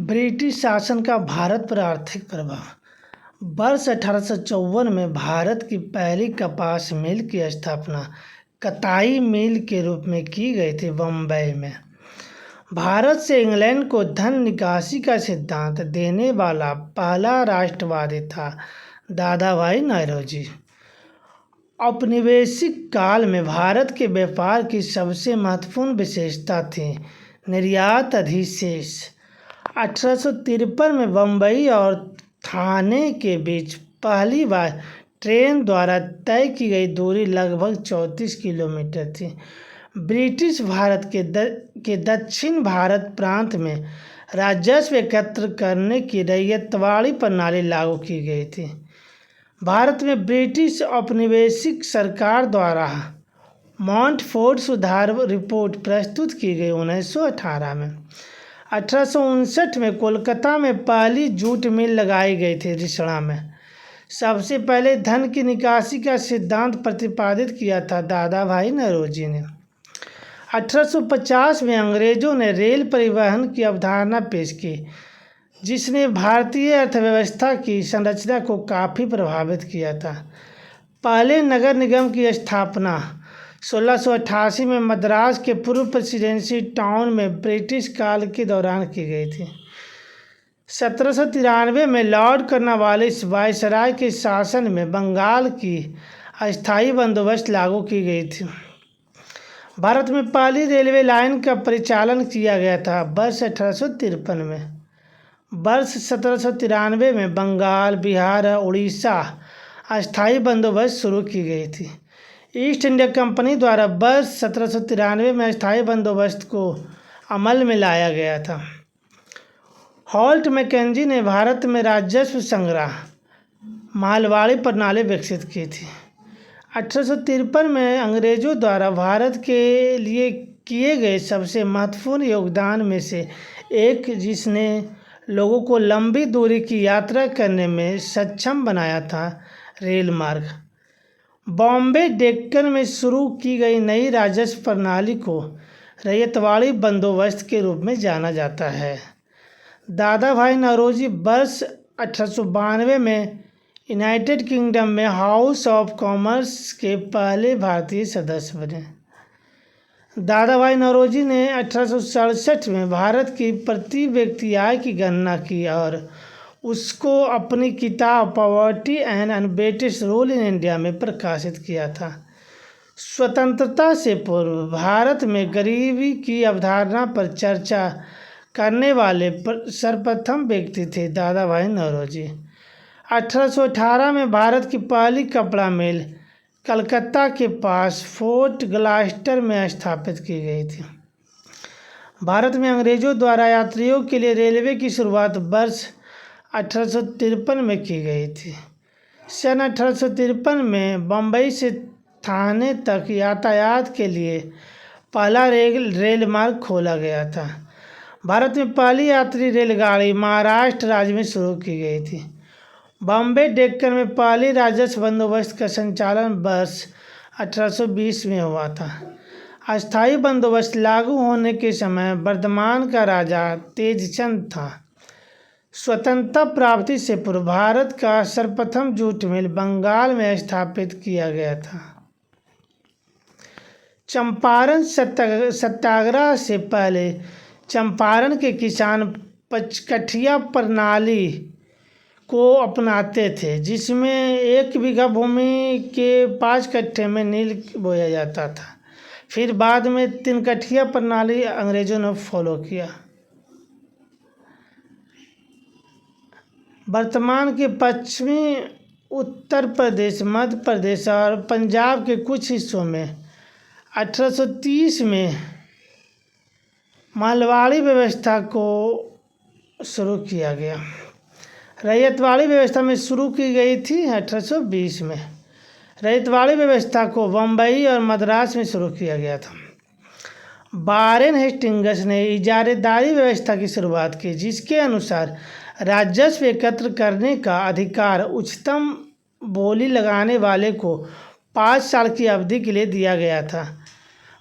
British शासन का भारत पर आर्थिक प्रभाव। वर्ष 1854 में भारत की पहली कपास मिल की स्थापना कताई मिल के रूप में की गई थी बम्बई में। भारत से इंग्लैंड को धन निकासी का सिद्धांत देने वाला पहला राष्ट्रवादी था दादा भाई नौरोजी। औपनिवेशिक काल में भारत के व्यापार की सबसे महत्वपूर्ण विशेषता थी निर्यात अधिशेष। 1853 में बम्बई और थाने के बीच पहली बार ट्रेन द्वारा तय की गई दूरी लगभग 34 किलोमीटर थी। ब्रिटिश भारत के दक्षिण भारत प्रांत में राजस्व एकत्र करने की रैयतवाड़ी प्रणाली लागू की गई थी। भारत में ब्रिटिश औपनिवेशिक सरकार द्वारा मॉन्टफोर्ट सुधार रिपोर्ट प्रस्तुत की गई 1918 में। 1859 में कोलकाता में पहली जूट मिल लगाई गई थी रिसड़ा में। सबसे पहले धन की निकासी का सिद्धांत प्रतिपादित किया था दादा भाई नौरोजी ने। 1850 में अंग्रेजों ने रेल परिवहन की अवधारणा पेश की जिसने भारतीय अर्थव्यवस्था की संरचना को काफ़ी प्रभावित किया था। पहले नगर निगम की स्थापना 1688 में मद्रास के पूर्व प्रेसिडेंसी टाउन में ब्रिटिश काल के दौरान की गई थी। 1793 में लॉर्ड कॉर्नवालिस वायसराय के शासन में बंगाल की अस्थायी बंदोबस्त लागू की गई थी। भारत में पहली रेलवे लाइन का परिचालन किया गया था वर्ष 1853 में। वर्ष 1793 में बंगाल, बिहार और उड़ीसा अस्थायी बंदोबस्त शुरू की गई थी। ईस्ट इंडिया कंपनी द्वारा वर्ष 1793 में अस्थायी बंदोबस्त को अमल में लाया गया था। हॉल्ट मैकेंजी ने भारत में राजस्व संग्रह मालवाड़ी प्रणाली विकसित की थी। 1853 में अंग्रेजों द्वारा भारत के लिए किए गए सबसे महत्वपूर्ण योगदान में से एक जिसने लोगों को लंबी दूरी की यात्रा करने में सक्षम बनाया था रेल मार्ग। बॉम्बे डेक्कन में शुरू की गई नई राजस्व प्रणाली को रैयतवाड़ी बंदोबस्त के रूप में जाना जाता है। दादा भाई नौरोजी वर्ष 1892 में यूनाइटेड किंगडम में हाउस ऑफ कॉमर्स के पहले भारतीय सदस्य बने। दादा भाई नौरोजी ने 1867 में भारत की प्रति व्यक्ति आय की गणना की और उसको अपनी किताब पॉवर्टी एंड अनबेटेड रूल इन इंडिया में प्रकाशित किया था। स्वतंत्रता से पूर्व भारत में गरीबी की अवधारणा पर चर्चा करने वाले सर्वप्रथम व्यक्ति थे दादा भाई नौरोजी। 1818 में भारत की पहली कपड़ा मिल कलकत्ता के पास फोर्ट ग्लास्टर में स्थापित की गई थी। भारत में अंग्रेजों द्वारा यात्रियों के लिए रेलवे की शुरुआत वर्ष 1853 में की गई थी। सन 1853 में बम्बई से थाने तक यातायात के लिए पहला रेल मार्ग खोला गया था। भारत में पहली यात्री रेलगाड़ी महाराष्ट्र राज्य में शुरू की गई थी। बॉम्बे डेक्कन में पहली राजस्व बंदोबस्त का संचालन वर्ष 1820 में हुआ था। अस्थायी बंदोबस्त लागू होने के समय वर्धमान का राजा तेजचंद था। स्वतंत्रता प्राप्ति से पूर्व भारत का सर्वप्रथम जूट मिल बंगाल में स्थापित किया गया था। चंपारण सत्याग्रह से पहले चंपारण के किसान पचकठिया प्रणाली को अपनाते थे जिसमें 1 बीघा भूमि के 5 कट्ठे में नील बोया जाता था। फिर बाद में 3 कट्ठिया प्रणाली अंग्रेजों ने फॉलो किया। वर्तमान के पश्चिमी उत्तर प्रदेश, मध्य प्रदेश और पंजाब के कुछ हिस्सों में 1830 में मालवाड़ी व्यवस्था को शुरू किया गया। रैयतवाड़ी व्यवस्था में शुरू की गई थी 1820 में। रैयतवाड़ी व्यवस्था को बम्बई और मद्रास में शुरू किया गया था। वारेन हेस्टिंग्स ने इजारेदारी व्यवस्था की शुरुआत की जिसके अनुसार राजस्व एकत्र करने का अधिकार उच्चतम बोली लगाने वाले को 5 साल की अवधि के लिए दिया गया था।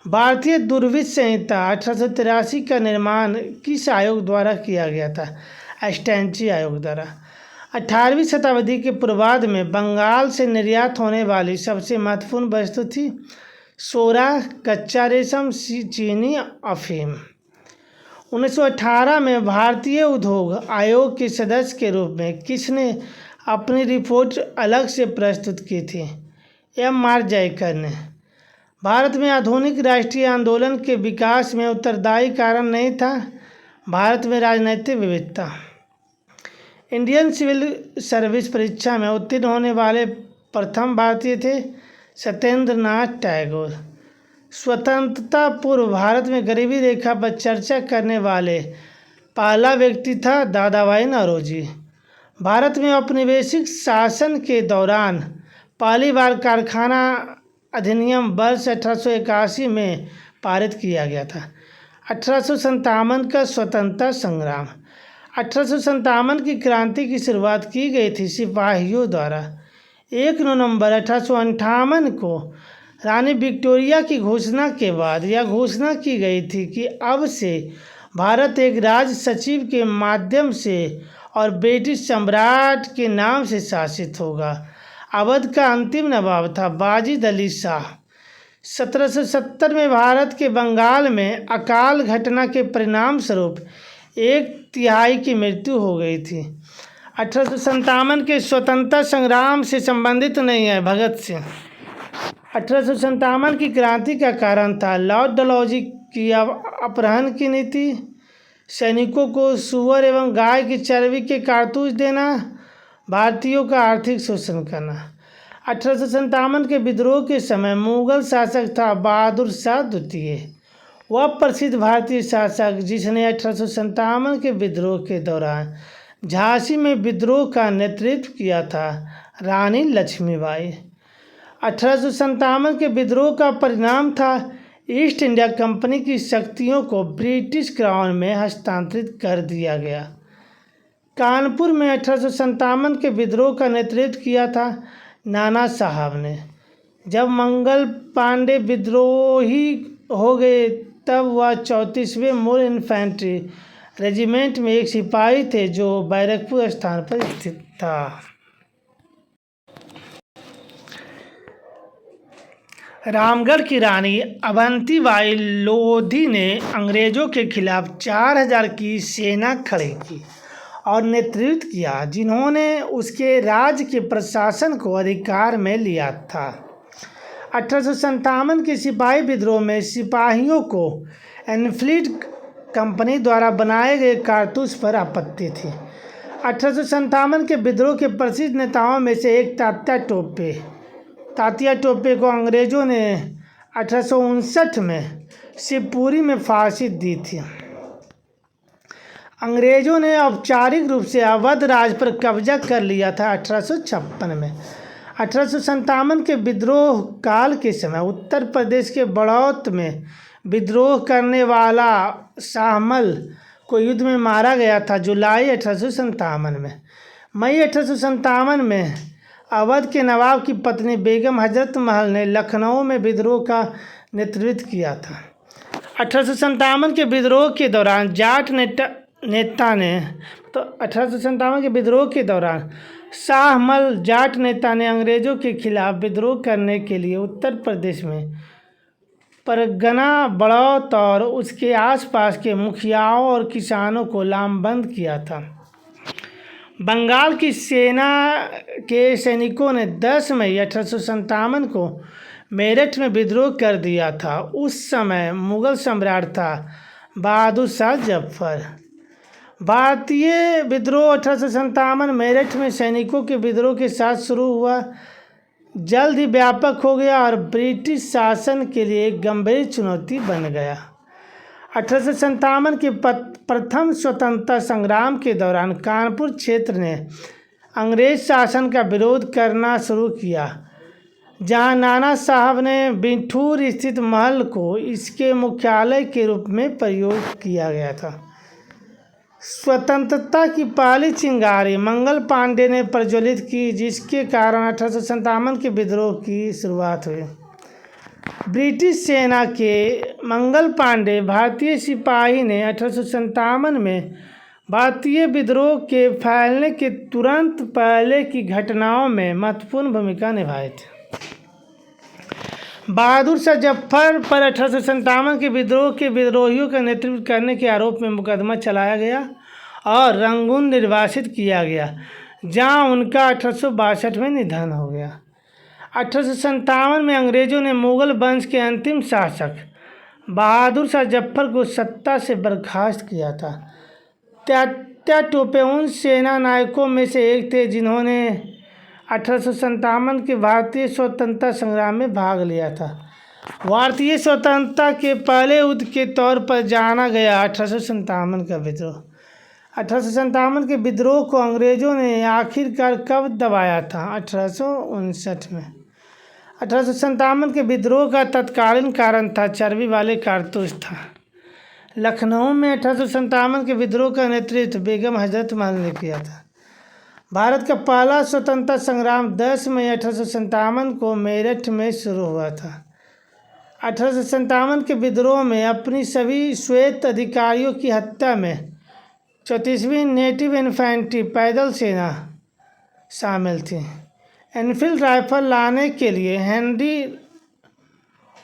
भारतीय दुर्विध संहिता 1883 का निर्माण किस आयोग द्वारा किया गया था? एस्टेंची आयोग द्वारा। 18वीं शताब्दी के पूर्वार्ध में बंगाल से निर्यात होने वाली सबसे महत्वपूर्ण वस्तु थी सोरा, कच्चा रेशम, चीनी, अफीम। 1918 में भारतीय उद्योग आयोग के सदस्य के रूप में किसने अपनी रिपोर्ट अलग से प्रस्तुत की थी? M.R. जयकर ने। भारत में आधुनिक राष्ट्रीय आंदोलन के विकास में उत्तरदायी कारण नहीं था भारत में राजनीतिक विविधता। इंडियन सिविल सर्विस परीक्षा में उत्तीर्ण होने वाले प्रथम भारतीय थे सत्येंद्र नाथ टैगोर। स्वतंत्रता पूर्व भारत में गरीबी रेखा पर चर्चा करने वाले पहला व्यक्ति था दादा भाई नौरोजी। भारत में औपनिवेशिक शासन के दौरान पहली बार कारखाना अधिनियम वर्ष 1881 में पारित किया गया था। 1857 का स्वतंत्रता संग्राम। 1857 की क्रांति की शुरुआत की गई थी सिपाहियों द्वारा। 1 नवंबर 1858 को रानी विक्टोरिया की घोषणा के बाद यह घोषणा की गई थी कि अब से भारत एक राज सचिव के माध्यम से और ब्रिटिश सम्राट के नाम से शासित होगा। अवध का अंतिम नवाब था वाजिद अली शाह। 1770 में भारत के बंगाल में अकाल घटना के परिणाम स्वरूप 1/3 की मृत्यु हो गई थी। 1857 के स्वतंत्रता संग्राम से संबंधित नहीं है भगत सिंह। 1857 की क्रांति का कारण था लॉर्ड डलहौजी की अपहरण की नीति, सैनिकों को सुअर एवं गाय की चर्बी के कारतूस देना, भारतीयों का आर्थिक शोषण करना। 1857 के विद्रोह के समय मुगल शासक था बहादुर शाह द्वितीय। वह प्रसिद्ध भारतीय शासक जिसने 1857 के विद्रोह के दौरान झांसी में विद्रोह का नेतृत्व किया था रानी लक्ष्मीबाई। 1857 के विद्रोह का परिणाम था ईस्ट इंडिया कंपनी की शक्तियों को ब्रिटिश क्राउन में हस्तांतरित कर दिया गया। कानपुर में 1857 के विद्रोह का नेतृत्व किया था नाना साहब ने। जब मंगल पांडे विद्रोही हो गए तब वह 34वें मोर इन्फेंट्री रेजिमेंट में एक सिपाही थे जो बैरकपुर स्थान पर स्थित था। रामगढ़ की रानी अवंतीबाई लोधी ने अंग्रेजों के खिलाफ 4000 की सेना खड़ी की और नेतृत्व किया जिन्होंने उसके राज्य के प्रशासन को अधिकार में लिया था। 1857 के सिपाही विद्रोह में सिपाहियों को एनफील्ड कंपनी द्वारा बनाए गए कारतूस पर आपत्ति थी। 1857 के विद्रोह के प्रसिद्ध नेताओं में से एक तात्या टोपे को अंग्रेज़ों ने 1859 में शिवपुरी में फांसी दी थी। अंग्रेज़ों ने औपचारिक रूप से अवध राज पर कब्जा कर लिया था 1856 में। 1857 के विद्रोह काल के समय उत्तर प्रदेश के बड़ौत में विद्रोह करने वाला शाहमल को युद्ध में मारा गया था जुलाई 1857 में। मई 1857 में अवध के नवाब की पत्नी बेगम हजरत महल ने लखनऊ में विद्रोह का नेतृत्व किया था। 1857 के विद्रोह के दौरान शाहमल जाट नेता ने अंग्रेज़ों के खिलाफ विद्रोह करने के लिए उत्तर प्रदेश में परगना बड़ौत और उसके आसपास के मुखियाओं और किसानों को लामबंद किया था। बंगाल की सेना के सैनिकों ने 10 मई 1857 को मेरठ में विद्रोह कर दिया था। उस समय मुगल सम्राट था बहादुर शाह जफर। भारतीय विद्रोह 1857 मेरठ में सैनिकों के विद्रोह के साथ शुरू हुआ, जल्द ही व्यापक हो गया और ब्रिटिश शासन के लिए एक गंभीर चुनौती बन गया। 1857 के प्रथम स्वतंत्रता संग्राम के दौरान कानपुर क्षेत्र ने अंग्रेज शासन का विरोध करना शुरू किया, जहां नाना साहब ने बिठूर स्थित महल को इसके मुख्यालय के रूप में प्रयोग किया गया था। स्वतंत्रता की पहली चिंगारी मंगल पांडे ने प्रज्वलित की, जिसके कारण 1857 के विद्रोह की शुरुआत हुई। ब्रिटिश सेना के मंगल पांडे भारतीय सिपाही ने 1857 में भारतीय विद्रोह के फैलने के तुरंत पहले की घटनाओं में महत्वपूर्ण भूमिका निभाई थी। बहादुर शाह जफर पर 1857 के विद्रोह के विद्रोहियों का नेतृत्व करने के आरोप में मुकदमा चलाया गया और रंगून निर्वासित किया गया, जहां उनका 1862 में निधन हो गया। 1857 में अंग्रेजों ने मुगल वंश के अंतिम शासक बहादुर शाह जफर को सत्ता से बर्खास्त किया था। तात्या टोपे उन सेना नायकों में से एक थे जिन्होंने 1857 के भारतीय स्वतंत्रता संग्राम में भाग लिया था। भारतीय स्वतंत्रता के पहले युद्ध के तौर पर जाना गया 1857 का विद्रोह। 1857 के विद्रोह को अंग्रेजों ने आखिरकार कब दबाया था? 1859 में। 1857 के विद्रोह का तत्कालीन कारण था चर्बी वाले कारतूस था। लखनऊ में 1857 के विद्रोह का नेतृत्व बेगम हजरत महल ने किया था। भारत का पहला स्वतंत्रता संग्राम 10 मई 1857 को मेरठ में शुरू हुआ था। 1857 के विद्रोह में अपनी सभी श्वेत अधिकारियों की हत्या में 34वीं नेटिव इन्फेंट्री पैदल सेना शामिल थी। एनफील्ड राइफल लाने के लिए हेनरी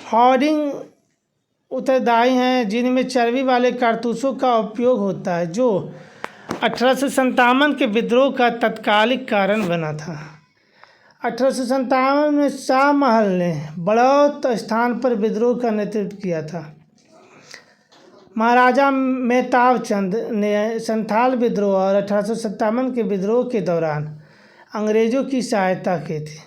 हॉर्डिंग उत्तरदायी हैं, जिनमें चर्बी वाले कारतूसों का उपयोग होता है, जो 1857 के विद्रोह का तत्कालिक कारण बना था। 1857 में शाह महल ने बड़ौत स्थान पर विद्रोह का नेतृत्व किया था। महाराजा मेहताब चंद ने संथाल विद्रोह और 1857 के विद्रोह के दौरान अंग्रेज़ों की सहायता की थी।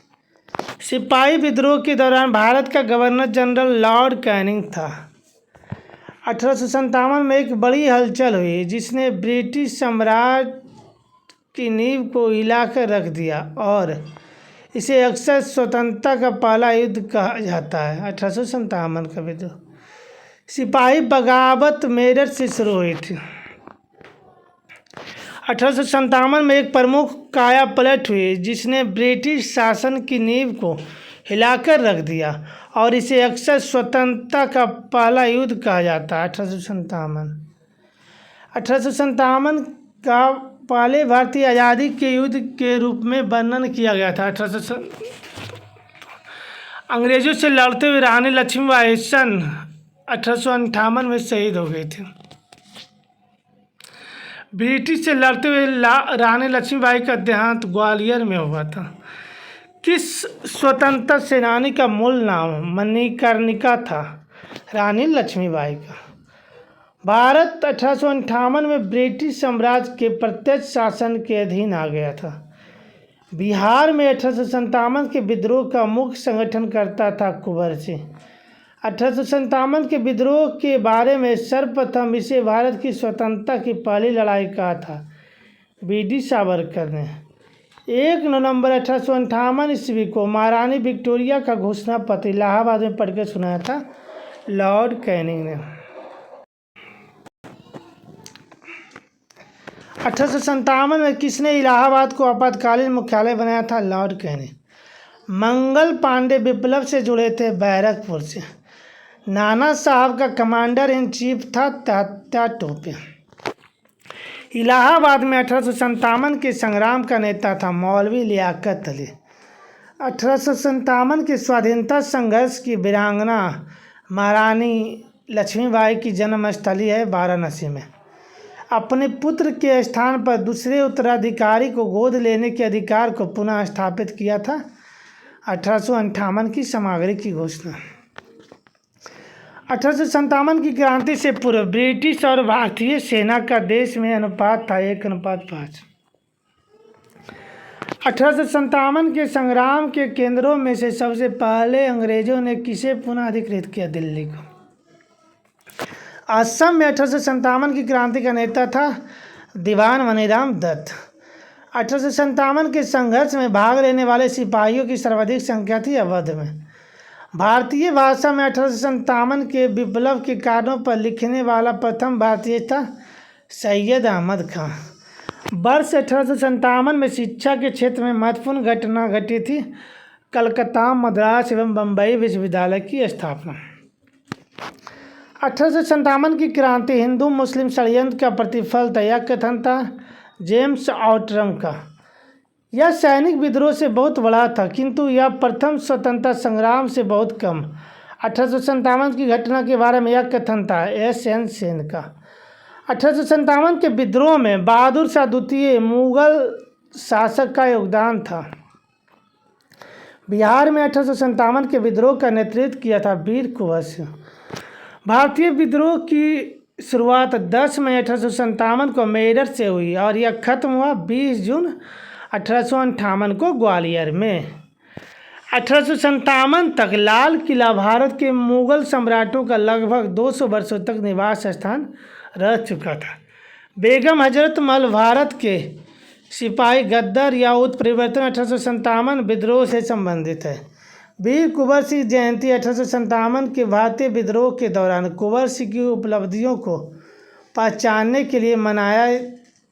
सिपाही विद्रोह के दौरान भारत का गवर्नर जनरल लॉर्ड कैनिंग था। 1857 में एक बड़ी हलचल हुई जिसने ब्रिटिश साम्राज्य की नींव को हिलाकर रख दिया और इसे अक्सर स्वतंत्रता का पहला युद्ध कहा जाता है। 1857 का विद्रोह सिपाही बगावत मेरठ से शुरू हुई थी। 1857 में एक प्रमुख काया पलट हुई जिसने ब्रिटिश शासन की नींव को हिलाकर रख दिया और इसे अक्सर स्वतंत्रता का पहला युद्ध कहा जाता है। 1857 का पहले भारतीय आज़ादी के युद्ध के रूप में वर्णन किया गया था। अंग्रेजों से लड़ते हुए रानी लक्ष्मीबाई सन 1858 में शहीद हो गई थी। ब्रिटिश से लड़ते हुए रानी लक्ष्मीबाई का देहांत ग्वालियर में हुआ था। किस स्वतंत्रता सेनानी का मूल नाम मणिकर्णिका था? रानी लक्ष्मीबाई का। भारत 1858 में ब्रिटिश साम्राज्य के प्रत्यक्ष शासन के अधीन आ गया था। बिहार में 1857 के विद्रोह का मुख्य संगठनकर्ता था कुंवर सिंह। 1857 के विद्रोह के बारे में सर्वप्रथम इसे भारत की स्वतंत्रता की पहली लड़ाई कहा था वीडी सावरकर ने। 1 नवंबर 1858 ईस्वी को महारानी विक्टोरिया का घोषणा पत्र इलाहाबाद में पढ़कर सुनाया था लॉर्ड कैनिंग ने। 1857 में किसने इलाहाबाद को आपातकालीन मुख्यालय बनाया था? Lord Canning. मंगल पांडे विप्लव से जुड़े थे बैरकपुर से। नाना साहब का कमांडर इन चीफ था तात्या टोपे। इलाहाबाद में 1857 के संग्राम का नेता था मौलवी लियाकत अली। 1857 के स्वाधीनता संघर्ष की वीरांगना महारानी लक्ष्मीबाई की जन्मस्थली है वाराणसी में। अपने पुत्र के स्थान पर दूसरे उत्तराधिकारी को गोद लेने के अधिकार को पुनः स्थापित किया था 1858 की सामग्री की घोषणा। 1857 की क्रांति से पूर्व ब्रिटिश और भारतीय सेना का देश में अनुपात था 1:5। 1857 के संग्राम के केंद्रों में से सबसे पहले अंग्रेजों ने किसे पुनः अधिकृत किया? दिल्ली को। असम में 1857 की क्रांति का नेता था दीवान मनीराम दत्त। 1857 के संघर्ष में भाग लेने वाले सिपाहियों की सर्वाधिक संख्या थी अवध में। भारतीय भाषा में 1857 के विप्लव के कारणों पर लिखने वाला प्रथम भारतीय था सैयद अहमद खां। वर्ष 1857 में शिक्षा के क्षेत्र में महत्वपूर्ण घटना घटी थी। कलकत्ता, मद्रास एवं बम्बई विश्वविद्यालय की स्थापना। 1857 की क्रांति हिंदू मुस्लिम षड्यंत्र का प्रतिफल था। यह कथन था जेम्स आउटरम का। यह सैनिक विद्रोह से बहुत बड़ा था, किंतु यह प्रथम स्वतंत्रता संग्राम से बहुत कम। 1857 की घटना के बारे में यह कथन था एस.एन. सेन का। 1857 के विद्रोह में बहादुर शाह द्वितीय मुगल शासक का योगदान था। बिहार में 1857 के विद्रोह का नेतृत्व किया था वीर कुंवर सिंह। भारतीय विद्रोह की शुरुआत 10 मई 1857 को मेरठ से हुई और यह खत्म हुआ 20 जून 1858 को ग्वालियर में। 1857 तक लाल किला भारत के मुगल सम्राटों का लगभग 200 वर्षों तक निवास स्थान रह चुका था। बेगम हजरत महल भारत के सिपाही गद्दर या उत्परिवर्तन 1857 विद्रोह से संबंधित है। वीर कुंवर सिंह जयंती 1857 के भारतीय विद्रोह के दौरान कुंवर सिंह की उपलब्धियों को पहचानने के लिए मनाया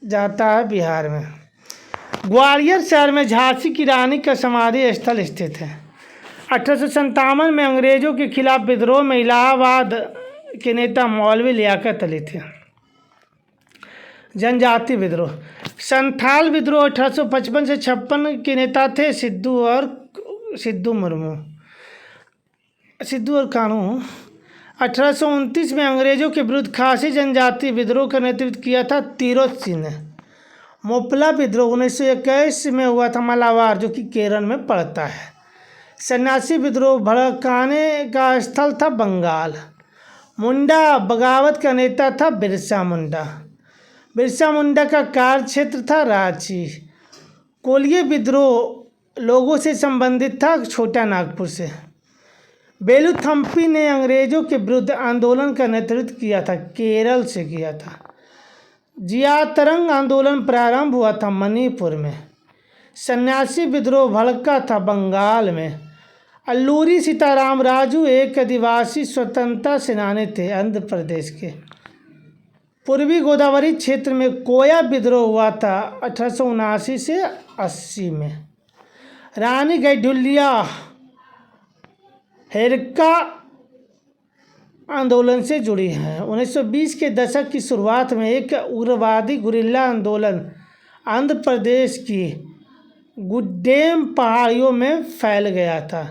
जाता है। बिहार में ग्वालियर शहर में झांसी की रानी का समाधि स्थल स्थित है। 1857 में अंग्रेजों के खिलाफ विद्रोह में इलाहाबाद के नेता मौलवी लियाकत अली थे। जनजाति विद्रोह। संथाल विद्रोह 1855 से 56 के नेता थे सिद्धू और कानू। 1829 में अंग्रेजों के विरुद्ध खासी जनजाति विद्रोह का नेतृत्व किया था तीरोथ सिंह ने। मोपला विद्रोह 1921 में हुआ था मालाबार, जो कि केरल में पड़ता है। सन्यासी विद्रोह भड़काने का स्थल था बंगाल। मुंडा बगावत का नेता था बिरसा मुंडा। बिरसा मुंडा का कार्य क्षेत्र था रांची। कोलिया विद्रोह लोगों से संबंधित था छोटा नागपुर से। बेलूथम्पी ने अंग्रेजों के विरुद्ध आंदोलन का नेतृत्व किया था, केरल से किया था। जियातरंग आंदोलन प्रारंभ हुआ था मणिपुर में। सन्यासी विद्रोह भड़का था बंगाल में। अल्लूरी सीताराम राजू एक आदिवासी स्वतंत्रता सेनानी थे आंध्र प्रदेश के। पूर्वी गोदावरी क्षेत्र में कोया विद्रोह हुआ था 1879 से 80 में। रानी गैडुल्लिया हेरका आंदोलन से जुड़ी हैं। 1920 के दशक की शुरुआत में एक उग्रवादी गुरिल्ला आंदोलन आंध्र प्रदेश की गुड्डेम पहाड़ियों में फैल गया था।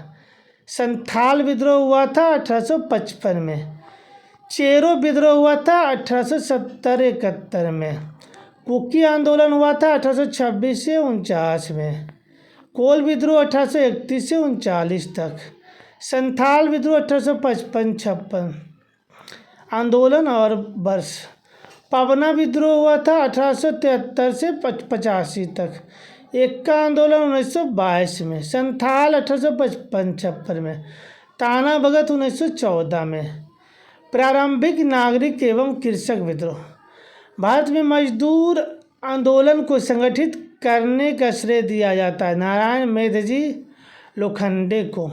संथाल विद्रोह हुआ था 1855 में। चेरो विद्रोह हुआ था 1870-71 में। कुकी आंदोलन हुआ था 1826 से 49 में। कोल विद्रोह 1831 से 39 तक। संथाल विद्रोह 1855-56 आंदोलन और वर्ष। पवना विद्रोह हुआ था 1873 से 85 तक। एक्का आंदोलन 1922 में। संथाल 1855-56 में। ताना भगत 1914 में। प्रारंभिक नागरिक एवं कृषक विद्रोह। भारत में मजदूर आंदोलन को संगठित करने का श्रेय दिया जाता है नारायण मेघजी लोखंडे को।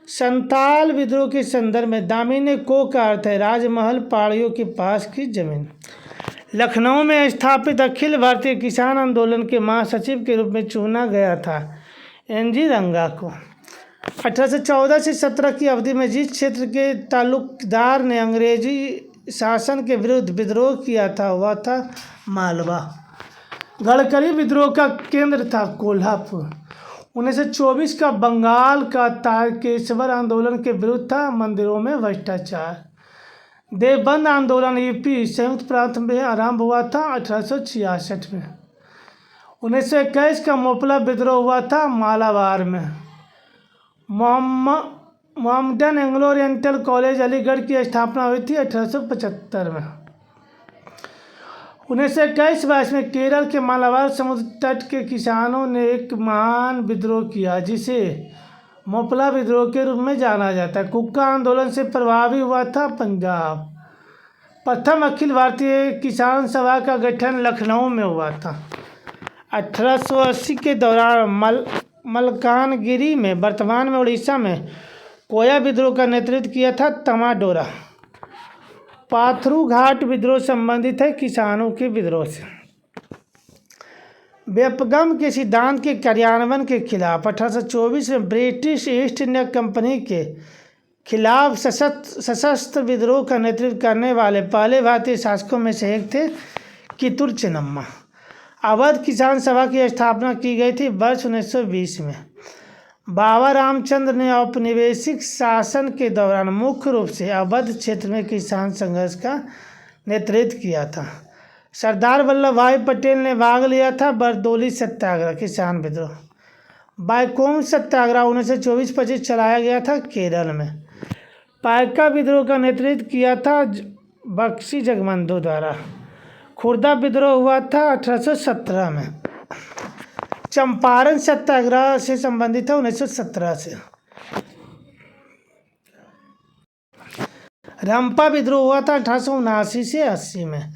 संथाल विद्रोह के संदर्भ में दामिनी को का अर्थ है राजमहल पहाड़ियों के पास की जमीन। लखनऊ में स्थापित अखिल भारतीय किसान आंदोलन के महासचिव के रूप में चुना गया था एन.जी. रंगा को। 1814 से 17 की अवधि में जिस क्षेत्र के तालुकदार ने अंग्रेजी शासन के विरुद्ध विद्रोह किया था वह था मालवा। गडकरी विद्रोह का केंद्र था कोल्हापुर। 1924 का बंगाल का तारकेश्वर आंदोलन के विरुद्ध था मंदिरों में भ्रष्टाचार। देवबंद आंदोलन यूपी संयुक्त प्रांत में आरंभ हुआ था 1866 में। 1921 का मोपला विद्रोह हुआ था मालाबार में। Mohammedan Anglo oriental college Aligarh की स्थापना हुई थी 1875 में। 1921-22 में केरल के मालाबार समुद्र तट के किसानों ने एक महान विद्रोह किया जिसे मोपला विद्रोह के रूप में जाना जाता है। कुक्का आंदोलन से प्रभावी हुआ था पंजाब। प्रथम अखिल भारतीय किसान सभा का गठन लखनऊ में हुआ था। 1880 के दौरान मलकानगिरी में वर्तमान में उड़ीसा में कोया विद्रोह का नेतृत्व किया था तमाडोरा। पाथरू घाट विद्रोह संबंधित है किसानों के विद्रोह से। व्यापगम के सिद्धांत के कार्यान्वयन के खिलाफ 1824 में ब्रिटिश ईस्ट इंडिया कंपनी के खिलाफ सशस्त्र विद्रोह का नेतृत्व करने वाले पहले भारतीय शासकों में से एक थे कितूर चेन्नम्मा। अवध किसान सभा की स्थापना की गई थी वर्ष 1920 में। बाबा रामचंद्र ने औपनिवेशिक शासन के दौरान मुख्य रूप से अवध क्षेत्र में किसान संघर्ष का नेतृत्व किया था। सरदार वल्लभ भाई पटेल ने भाग लिया था बरदौली सत्याग्रह किसान विद्रोह। बायकोम सत्याग्रह 1924-25 चलाया गया था केरल में। पाइका विद्रोह का नेतृत्व किया था बख्शी जगबंधु द्वारा। खुर्दा विद्रोह हुआ था 1817 में। चंपारण सत्याग्रह से संबंधित है 1917 से। रंपा विद्रोह हुआ था 1879 से 80 में।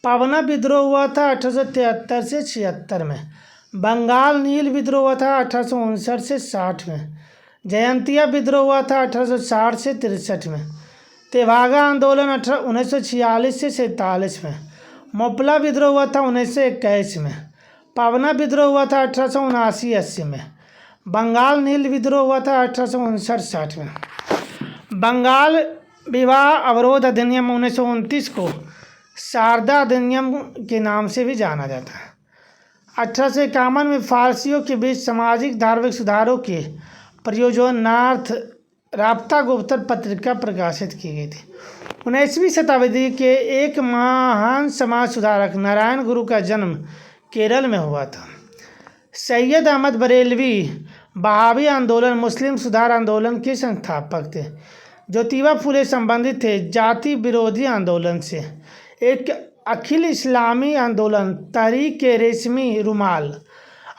पावना विद्रोह हुआ था 1873 से 76 में। बंगाल नील विद्रोह हुआ था 1859 से 60 में। जयंतिया विद्रोह हुआ था 1860 से 63 में। तेभागा आंदोलन 1946 से 47 में। मोपला विद्रोह हुआ था 1921 में। पावना विद्रोह हुआ था 1879-80 में। बंगाल नील विद्रोह हुआ था 1859-60 में। बंगाल विवाह अवरोध अधिनियम 1929 को शारदा अधिनियम के नाम से भी जाना जाता है। 1851 में फारसियों के बीच सामाजिक धार्मिक सुधारों के प्रयोजनार्थ राब्ता गुप्तर पत्रिका प्रकाशित की गई थी। 19वीं शताब्दी के एक महान समाज सुधारक नारायण गुरु का जन्म केरल में हुआ था। सैयद अहमद बरेलवी बहावी आंदोलन मुस्लिम सुधार आंदोलन के संस्थापक थे। ज्योतिबा फुले संबंधित थे जाति विरोधी आंदोलन से। एक अखिल इस्लामी आंदोलन तहरीक रेशमी रुमाल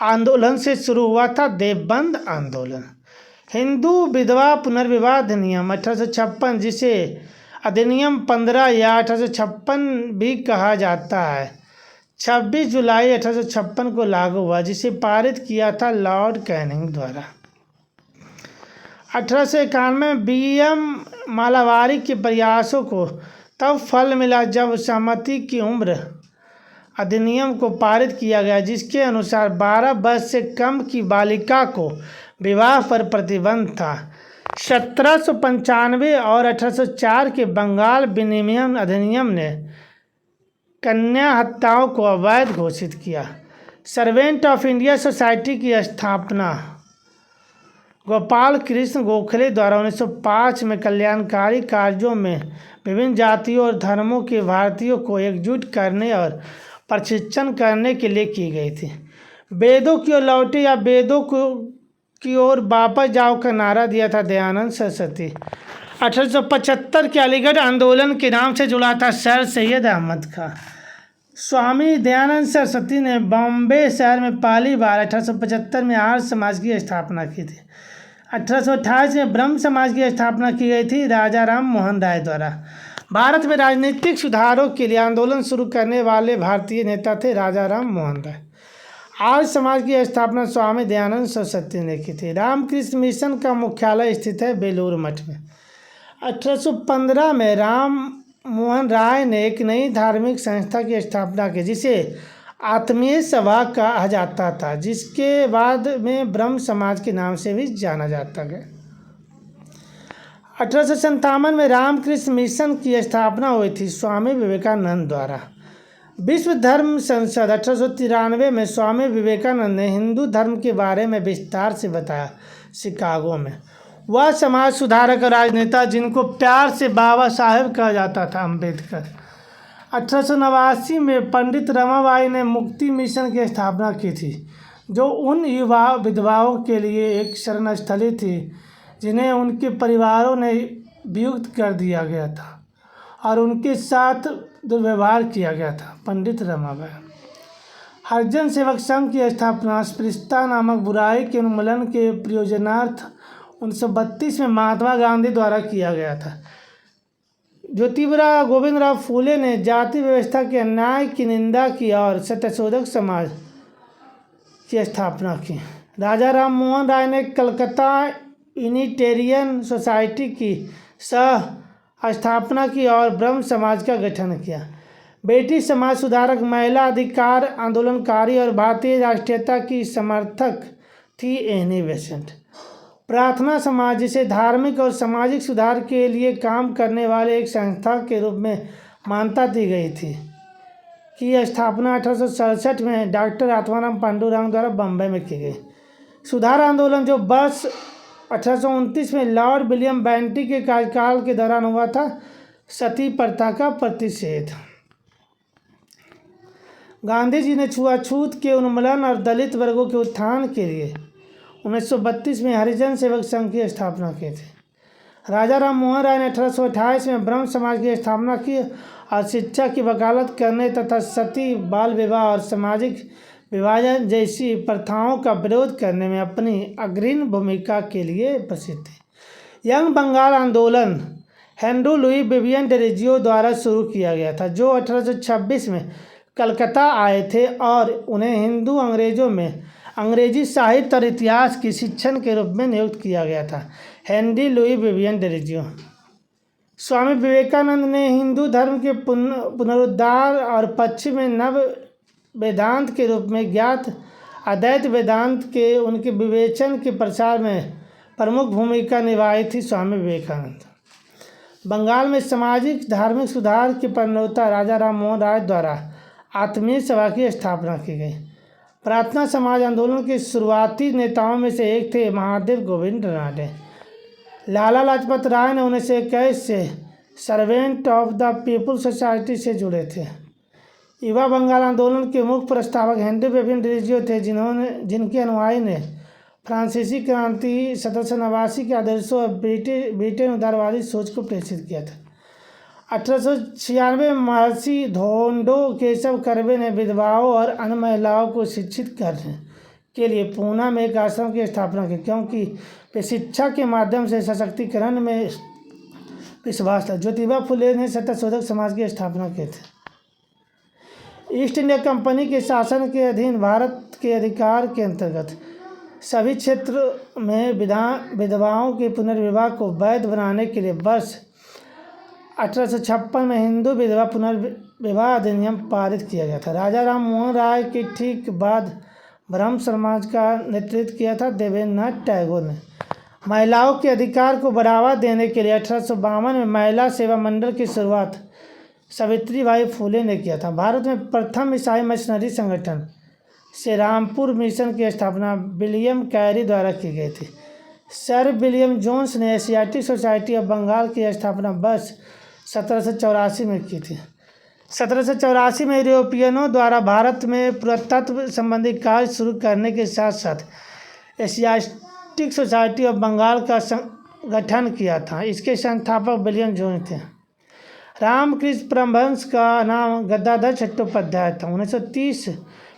आंदोलन से शुरू हुआ था देवबंद आंदोलन। हिंदू विधवा पुनर्विवाह अधिनियम 1856 जिसे अधिनियम 15 या 1856 भी कहा जाता है 26 जुलाई 1856 को लागू हुआ, जिसे पारित किया था लॉर्ड कैनिंग द्वारा। 1891 में बीएम मालावारी के प्रयासों को तब फल मिला जब सहमति की उम्र अधिनियम को पारित किया गया, जिसके अनुसार 12 वर्ष से कम की बालिका को विवाह पर प्रतिबंध था। 1795 और 1804 के बंगाल विनिमय अधिनियम ने कन्या हत्याओं को अवैध घोषित किया। सर्वेंट ऑफ इंडिया सोसाइटी की स्थापना गोपाल कृष्ण गोखले द्वारा 1905 में कल्याणकारी कार्यों में विभिन्न जातियों और धर्मों के भारतीयों को एकजुट करने और प्रशिक्षण करने के लिए की गई थी। वेदों की ओर लौटे या वेदों की ओर वापस जाओ का नारा दिया था दयानंद सरस्वती। 1875 के अलीगढ़ आंदोलन के नाम से जुड़ा था सर सैयद अहमद खां। स्वामी दयानंद सरस्वती ने बॉम्बे शहर में पहली बार 1875 में आर्य समाज की स्थापना की थी। 1828 में ब्रह्म समाज की स्थापना की गई थी राजा राम मोहन राय द्वारा। भारत में राजनीतिक सुधारों के लिए आंदोलन शुरू करने वाले भारतीय नेता थे राजा राम मोहन राय। आर्य समाज की स्थापना स्वामी दयानंद सरस्वती ने की थी। रामकृष्ण मिशन का मुख्यालय स्थित है बेलूर मठ में। 1815 में राम मोहन राय ने एक नई धार्मिक संस्था की स्थापना की जिसे आत्मीय सभा कहा जाता था, जिसके बाद में ब्रह्म समाज के नाम से भी जाना जाता गया। 1857 में रामकृष्ण मिशन की स्थापना हुई थी स्वामी विवेकानंद द्वारा। विश्व धर्म संसद 1893 में स्वामी विवेकानंद ने हिंदू धर्म के बारे में विस्तार से बताया। शिकागो में वह समाज सुधारक और राजनेता जिनको प्यार से बाबा साहेब कहा जाता था अम्बेडकर। 1889 में पंडित रमाबाई ने मुक्ति मिशन की स्थापना की थी, जो उन युवा विधवाओं के लिए एक शरण स्थली थी जिन्हें उनके परिवारों ने वियुक्त कर दिया गया था और उनके साथ दुर्व्यवहार किया गया था। पंडित रमाबाई। हरिजन सेवक संघ की स्थापना अस्पृश्यता नामक बुराई के उन्मूलन के प्रयोजनार्थ 1932 में महात्मा गांधी द्वारा किया गया था। ज्योतिबा गोविंदराव फूले ने जाति व्यवस्था के अन्याय की निंदा की और सत्यशोधक समाज की स्थापना की। राजा राम मोहन राय ने कलकत्ता यूनिटेरियन सोसाइटी की सह स्थापना की और ब्रह्म समाज का गठन किया। ब्रिटिश समाज सुधारक, महिला अधिकार आंदोलनकारी और भारतीय राष्ट्रीयता की समर्थक थी एनी बेसेंट। प्रार्थना समाज, जिसे धार्मिक और सामाजिक सुधार के लिए काम करने वाले एक संस्था के रूप में मान्यता दी गई थी, की स्थापना 1867 में डॉक्टर आत्माराम पांडुरंग द्वारा बम्बई में की गई। सुधार आंदोलन, जो वर्ष 1829 में लॉर्ड विलियम बेंटिक के कार्यकाल के दौरान हुआ था, सती प्रथा का प्रतिषेध। गांधी जी ने छुआछूत के उन्मूलन और दलित वर्गों के उत्थान के लिए 1932 में हरिजन सेवक संघ की स्थापना की थी। राजा राम मोहन राय ने 1828 में ब्रह्म समाज की स्थापना की और शिक्षा की वकालत करने तथा सती, बाल विवाह और सामाजिक विभाजन जैसी प्रथाओं का विरोध करने में अपनी अग्रणी भूमिका के लिए प्रसिद्ध थे। यंग बंगाल आंदोलन हेनरी लुई विवियन डिरोजियो द्वारा शुरू किया गया था, जो 1826 में कलकत्ता आए थे और उन्हें हिंदू अंग्रेजों में अंग्रेजी साहित्य और इतिहास की शिक्षण के रूप में नियुक्त किया गया था। Henry Louis Vivian Derozio. Swami Vivekananda ने हिंदू धर्म के पुनरुद्धार और पश्चिम में नव वेदांत के रूप में ज्ञात अद्वैत वेदांत के उनके विवेचन के प्रसार में प्रमुख भूमिका निभाई थी। स्वामी विवेकानंद। बंगाल में सामाजिक धार्मिक सुधार के प्रणेता राजा राम मोहन राय द्वारा आत्मीय सभा की स्थापना की गई। प्रार्थना समाज आंदोलन के शुरुआती नेताओं में से एक थे महादेव गोविंद रानडे। लाला लाजपत राय ने 1921 से servant of the people society से जुड़े थे। युवा बंगाल आंदोलन के मुख्य प्रस्तावक हेनरी विवियन डिरोजियो थे, जिनके अनुयायी ने फ्रांसीसी क्रांति 1789 के आदर्शों और ब्रिटेन उदारवादी सोच को प्रेषित किया था। 1896 में महर्षि धोंडो केशव कर्वे ने विधवाओं और अन्य महिलाओं को शिक्षित करने के लिए पूना में एक आश्रम की स्थापना की, क्योंकि वे शिक्षा के माध्यम से सशक्तिकरण में विश्वास था। ज्योतिबा फुले ने सत्यशोधक समाज की स्थापना की थी। ईस्ट इंडिया कंपनी के शासन के अधीन भारत के अधिकार के अंतर्गत सभी क्षेत्र में विधवाओं के पुनर्विवाह को वैध बनाने के लिए वर्ष 1856 में हिंदू विधवा पुनर्विवाह अधिनियम पारित किया गया था। राजा राम मोहन राय के ठीक बाद ब्रह्म समाज का नेतृत्व किया था देवेंद्रनाथ टैगोर ने। महिलाओं के अधिकार को बढ़ावा देने के लिए 1852 में महिला सेवा मंडल की शुरुआत सावित्रीबाई फुले ने किया था। भारत में प्रथम ईसाई मिशनरी संगठन से रामपुर मिशन की स्थापना विलियम कैरी द्वारा की गई थी। सर विलियम जोन्स ने एशियाटिक सोसाइटी ऑफ बंगाल की स्थापना वर्ष 1784 में की थी। 1784 में यूरोपियनों द्वारा भारत में पुरातत्व संबंधी कार्य शुरू करने के साथ साथ एशियाटिक सोसाइटी ऑफ बंगाल का गठन किया था। इसके संस्थापक विलियम जोन्स थे। रामकृष्ण परमहंस का नाम गदाधर चट्टोपाध्याय था। 1930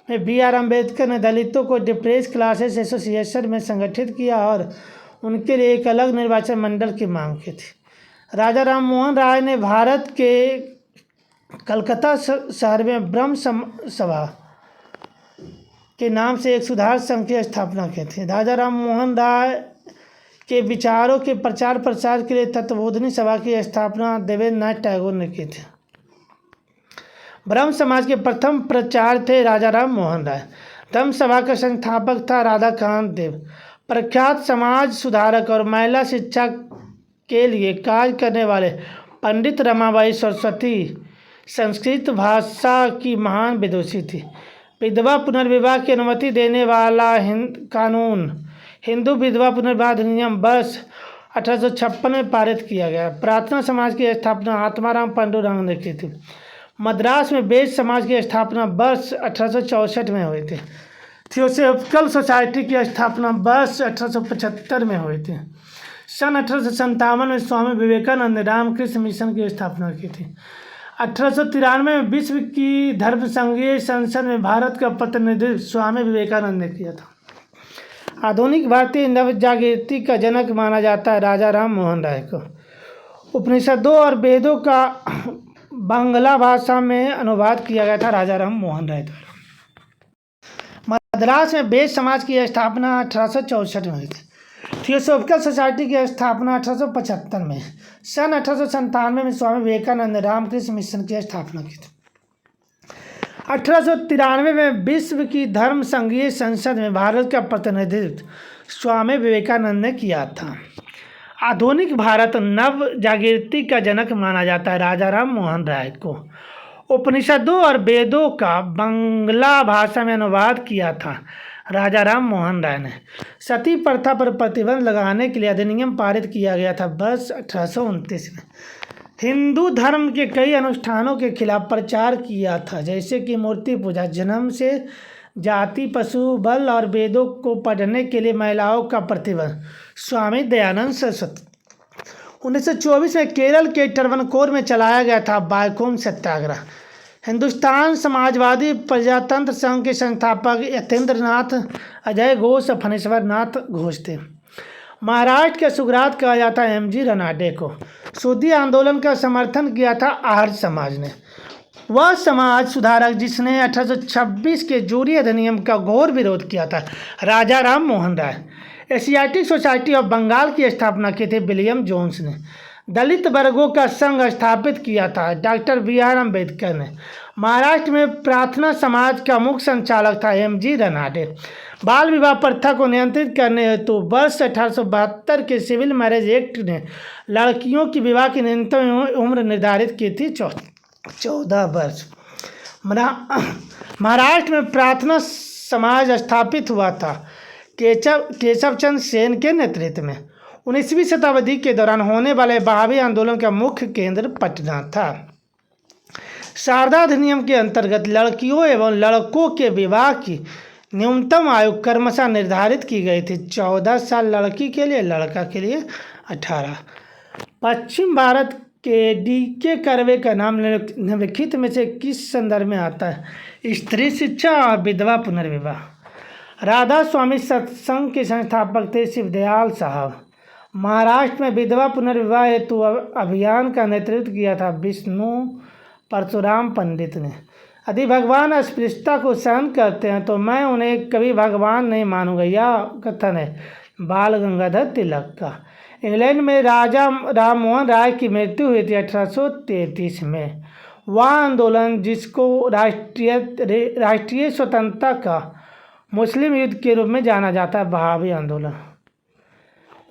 में B.R. अम्बेडकर ने दलितों को डिप्रेस्ड क्लासेस एसोसिएशन में संगठित किया और उनके लिए एक अलग निर्वाचन मंडल की मांग की थी। राजा राम मोहन राय ने भारत के कलकत्ता शहर में ब्रह्म सभा के नाम से एक सुधार संघ की स्थापना की थी। राजा राम मोहन राय के विचारों के प्रचार प्रसार के लिए तत्वबोधिनी सभा की स्थापना देवेंद्रनाथ टैगोर ने की थी। ब्रह्म समाज के प्रथम प्रचारक थे राजा राम मोहन राय। ब्रह्म सभा का संस्थापक था राधाकांत देव। प्रख्यात समाज सुधारक और महिला शिक्षा के लिए कार्य करने वाले पंडित रमाबाई सरस्वती संस्कृत भाषा की महान विदुषी थी। विधवा पुनर्विवाह की अनुमति देने वाला कानून हिंदू विधवा पुनर्विवाह अधिनियम वर्ष 1856 में पारित किया गया। प्रार्थना समाज की स्थापना आत्माराम पांडुरंग ने की थी। मद्रास में वैश्य समाज की स्थापना वर्ष 1864 में हुई थी। थियोसॉफिकल सोसाइटी की स्थापना वर्ष 1875 में हुई थी। सन 1857 में स्वामी विवेकानंद ने रामकृष्ण मिशन की स्थापना की थी। 1893 में विश्व की धर्म संघीय संसद में भारत का प्रतिनिधित्व स्वामी विवेकानंद ने किया था। आधुनिक भारतीय नवजागृति का जनक माना जाता है राजा राम मोहन राय को। उपनिषदों और वेदों का बांग्ला भाषा में अनुवाद किया गया था राजा राम मोहन राय द्वारा। मद्रास में वैश्य समाज की स्थापना 1864 में हुई थी। थियोसॉफिकल सोसाइटी की स्थापना 1875 में। सन 1897 में स्वामी विवेकानंद ने रामकृष्ण मिशन की स्थापना की थी। 1893 में विश्व की धर्म संघीय संसद में भारत का प्रतिनिधित्व स्वामी विवेकानंद ने किया था। आधुनिक भारत नव जागृति का जनक माना जाता है राजा राम मोहन राय को। उपनिषदों और वेदों का बांग्ला भाषा में अनुवाद किया था राजा राम मोहन राय ने। सती प्रथा पर प्रतिबंध लगाने के लिए अधिनियम पारित किया गया था वर्ष 1829 में। हिंदू धर्म के कई अनुष्ठानों के खिलाफ प्रचार किया था, जैसे कि मूर्ति पूजा, जन्म से जाति, पशु बल और वेदों को पढ़ने के लिए महिलाओं का प्रतिबंध। स्वामी दयानंद सरस्वती। 1924 में केरल के ट्रवनकोर में चलाया गया था बायकोम सत्याग्रह। हिंदुस्तान समाजवादी प्रजातंत्र संघ के संस्थापक यतेंद्र नाथ अजय घोष और फणीश्वर नाथ घोष थे। महाराष्ट्र के सुगरात कहा जाता है एमजी रनाडे को। सूदी आंदोलन का समर्थन किया था आर्य समाज ने। वह समाज सुधारक जिसने 1826 के जूरी अधिनियम का घोर विरोध किया था राजा Ram Mohan Roy. Asiatic society of Bengal की स्थापना की थी विलियम जोन्स ने। दलित वर्गों का संघ स्थापित किया था डॉक्टर BR अम्बेडकर ने। महाराष्ट्र में प्रार्थना समाज का मुख्य संचालक था एमजी रनाडे। बाल विवाह प्रथा को नियंत्रित करने हेतु वर्ष 1872 के सिविल मैरिज एक्ट ने लड़कियों की विवाह की न्यूनतम उम्र निर्धारित की थी 14 वर्ष। महाराष्ट्र में प्रार्थना समाज स्थापित हुआ था केशव चंद्र सेन के नेतृत्व में। 19वीं शताब्दी के दौरान होने वाले बहावी आंदोलन का मुख्य केंद्र पटना था। शारदा अधिनियम के अंतर्गत लड़कियों एवं लड़कों के विवाह की न्यूनतम आयु क्रमशः निर्धारित की गई थी 14 साल लड़की के लिए, लड़का के लिए 18। पश्चिम भारत के DK कर्वे का नाम निम्नलिखित में से किस संदर्भ में आता है? स्त्री शिक्षा और विधवा पुनर्विवाह। राधा स्वामी सत्संग के संस्थापक थे शिवदयाल साहब। महाराष्ट्र में विधवा पुनर्विवाह हेतु अभियान का नेतृत्व किया था विष्णु परशुराम पंडित ने। यदि भगवान अस्पृश्यता को सहन करते हैं तो मैं उन्हें कभी भगवान नहीं मानूंगा, यह कथन है बाल गंगाधर तिलक का। इंग्लैंड में राजा राम मोहन राय की मृत्यु हुई थी 1833 में। वह आंदोलन जिसको राष्ट्रीय स्वतंत्रता का मुस्लिम युद्ध के रूप में जाना जाता है बहावी आंदोलन।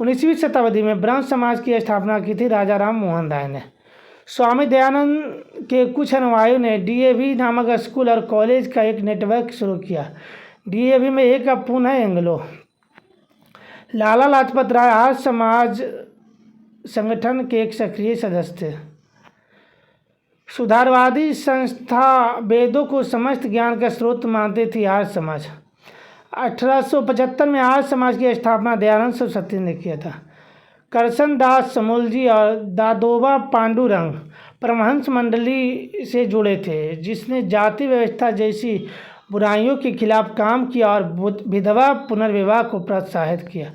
19वीं शताब्दी में ब्रह्म समाज की स्थापना की थी राजा राम मोहन राय ने। स्वामी दयानंद के कुछ अनुयायियों ने DAV नामक स्कूल और कॉलेज का एक नेटवर्क शुरू किया। DAV में एक अपूर्ण है एंग्लो। लाला लाजपत राय आर्य समाज संगठन के एक सक्रिय सदस्य थे। सुधारवादी संस्था वेदों को समस्त ज्ञान का स्रोत मानती थी आर्य समाज। 1875 में आर्य समाज की स्थापना दयानंद सरस्वती ने किया था। करसन दास समूलजी और दादोबा पांडुरंग परमहंस मंडली से जुड़े थे, जिसने जाति व्यवस्था जैसी बुराइयों के खिलाफ काम किया और विधवा पुनर्विवाह को प्रोत्साहित किया।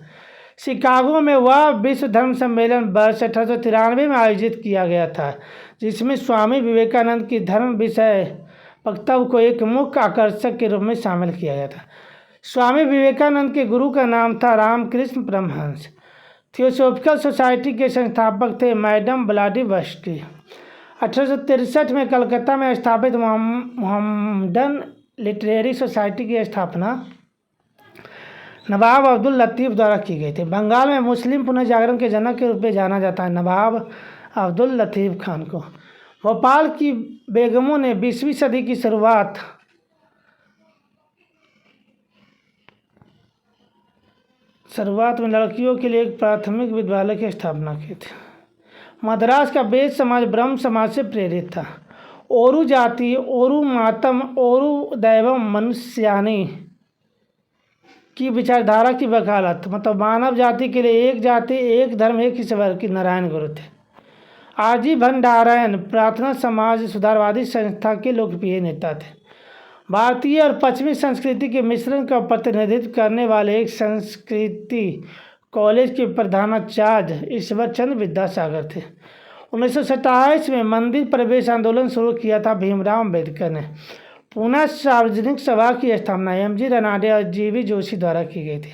शिकागो में वह विश्व धर्म सम्मेलन वर्ष 1893 में आयोजित किया गया था, जिसमें स्वामी विवेकानंद की धर्म विषय वक्तव्य को एक मुख्य आकर्षक के रूप में शामिल किया गया था। स्वामी विवेकानंद के गुरु का नाम था रामकृष्ण परमहंस। थियोसॉफिकल सोसाइटी के संस्थापक थे मैडम ब्लाडीवस्की। 1863 में कलकत्ता में स्थापित मोहम्मदन लिटरेरी सोसाइटी की स्थापना नवाब अब्दुल लतीफ़ द्वारा की गई थी। बंगाल में मुस्लिम पुनर्जागरण के जनक के रूप में जाना जाता है नवाब अब्दुल लतीफ़ खान को। भोपाल की बेगमों ने 20वीं सदी की शुरुआत में लड़कियों के लिए एक प्राथमिक विद्यालय की स्थापना की थी। मद्रास का वेद समाज ब्रह्म समाज से प्रेरित था। ओरू जाति, ओरू मातम, ओरू दैवम मनुष्यानी की विचारधारा की वकालत, मतलब मानव जाति के लिए एक जाति, एक धर्म, एक ईश्वर की नारायण गुरु थे। आरजी भंडारण प्रार्थना समाज सुधारवादी संस्था के लोकप्रिय नेता थे। भारतीय और पश्चिमी संस्कृति के मिश्रण का प्रतिनिधित्व करने वाले एक संस्कृति कॉलेज के प्रधानाचार्य ईश्वर चंद्र विद्यासागर थे। 1927 में मंदिर प्रवेश आंदोलन शुरू किया था भीमराव अम्बेडकर ने। पुनः सार्वजनिक सभा की स्थापना एमजी रनाडे और जीवी जोशी द्वारा की गई थी।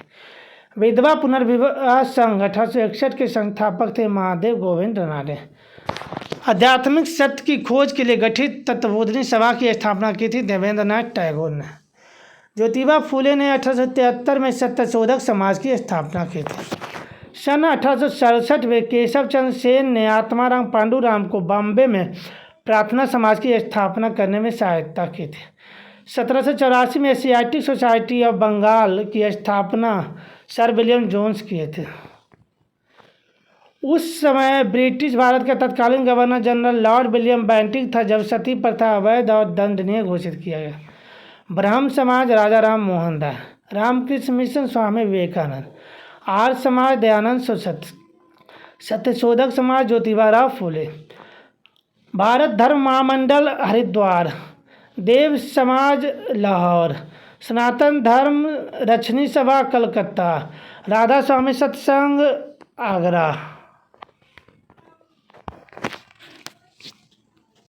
विधवा पुनर्विवाह संघ 1861 के संस्थापक थे महादेव गोविंद रनाडे। आध्यात्मिक सत्य की खोज के लिए गठित तत्वबोधिनी सभा की स्थापना की थी देवेंद्रनाथ टैगोर ने। ज्योतिबा फूले ने 1873 में सत्यशोधक समाज की स्थापना की थी। सन 1867 में केशव चंद्र सेन ने आत्माराम पांडुराम को बॉम्बे में प्रार्थना समाज की स्थापना करने में सहायता की थी। 1784 में एशियाटिक सोसाइटी ऑफ बंगाल की स्थापना सर विलियम जोन्स किए थे। उस समय ब्रिटिश भारत का तत्कालीन governor general Lord William Bentinck था जब सती प्रथा अवैध और दंडनीय घोषित किया गया। ब्रह्म समाज राजा राम मोहन राय, रामकृष्ण मिशन स्वामी विवेकानंद, आर्य समाज दयानंद सरस्वती, सत्यशोधक समाज ज्योतिबा राव फूले, भारत धर्म महामंडल हरिद्वार, देव समाज लाहौर, सनातन धर्म रक्षणी सभा कलकत्ता, राधा स्वामी सत्संग आगरा।